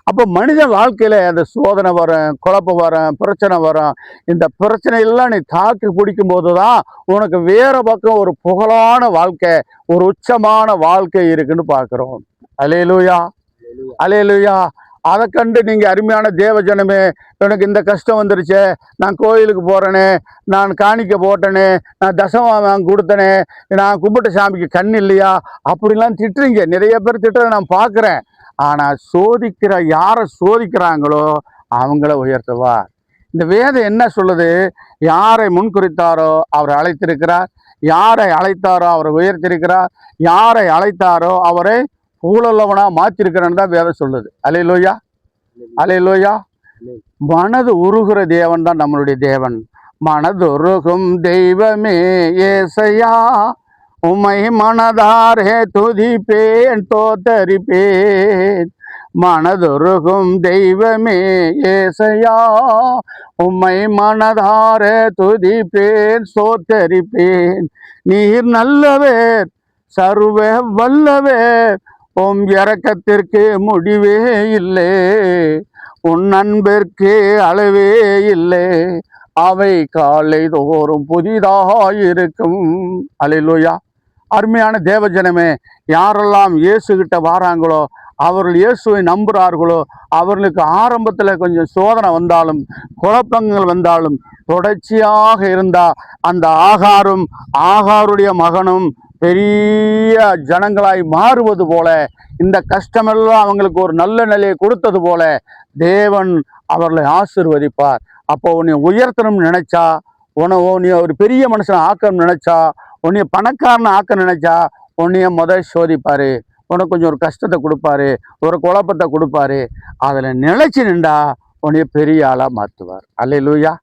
அப்போ மனித வாழ்க்கையில அந்த சோதனை வரும், குழப்பம் வரும், பிரச்சனை வரும். இந்த பிரச்சனையெல்லாம் நீ தாக்கி பிடிக்கும் போதுதான் உனக்கு வேற பக்கம் ஒரு புகழான வாழ்க்கை, ஒரு உச்சமான வாழ்க்கை இருக்குன்னு பார்க்கிறோம். அல்லேலூயா, அல்லேலூயா. அதை கண்டு நீங்க அருமையான தேவ ஜனமே, எனக்கு இந்த கஷ்டம் வந்துருச்சே, நான் கோயிலுக்கு போறேனே, நான் காணிக்க போட்டேனே, நான் தசமம் கொடுத்தனே, நான் கும்பிட்ட சாமிக்கு கண் இல்லையா, அப்படிலாம் திட்டுறீங்க. நிறைய பேர் திட்டுறதை நான் பார்க்குறேன். ஆனா யாரை சோதிக்கிறாங்களோ அவங்கள உயர்த்துவார். இந்த வேதம் என்ன சொல்லுது? யாரை முன்குறித்தாரோ அவரை அழைத்திருக்கிறார், யாரை அழைத்தாரோ அவரை உயர்த்திருக்கிறார், யாரை அழைத்தாரோ அவரை ஊழல்லவனா மாற்றிருக்கிறன்னு தான் வேதம் சொல்லுது. அல்லேலூயா, அல்லேலூயா. மனது உருகிற தேவன் தான் நம்மளுடைய தேவன். மனதுருகும் தெய்வமே ஏசையா, உம்மை மனதாரே துதிப்பேன் தோத்தரிப்பேன். மனதுருகும் தெய்வமே ஏசையா, உம்மை மனதாரே துதிப்பேன் சோத்தரிப்பேன். நீர் நல்லவர், சர்வ வல்லவர், உம் இரக்கத்திற்கு முடிவே இல்லை, உன் அன்பிற்கு அளவே இல்லை, அவை காலை தோறும் புதிதாயிருக்கும். அல்லேலூயா. அருமையான தேவஜனமே, யாரெல்லாம் இயேசு கிட்ட வாராங்களோ, அவர்கள் இயேசுவை நம்புகிறார்களோ, அவர்களுக்கு ஆரம்பத்தில் கொஞ்சம் சோதனை வந்தாலும் குழப்பங்கள் வந்தாலும் தொடர்ச்சியாக இருந்தால் அந்த ஆகாருடைய மகனும் பெரிய ஜனங்களாய் மாறுவது போல, இந்த கஷ்டமெல்லாம் அவங்களுக்கு ஒரு நல்ல நிலையை கொடுத்தது போல தேவன் அவர்களை ஆசீர்வதிப்பார். அப்போ உன்னை உயர்த்தணும்னு நினைச்சா, நீ ஒரு பெரிய மனுஷனை ஆக்கணும்னு நினைச்சா, உன்னைய பணக்காரனை ஆக்க நினைச்சா, உன்னைய சோதிப்பாரு, உனக்கு கொஞ்சம் ஒரு கஷ்டத்தை கொடுப்பாரு, ஒரு குழப்பத்தை கொடுப்பாரு. அதில் நிலைச்சு நின்றா உன்னைய பெரிய ஆளாக மாற்றுவார். அல்லேலூயா.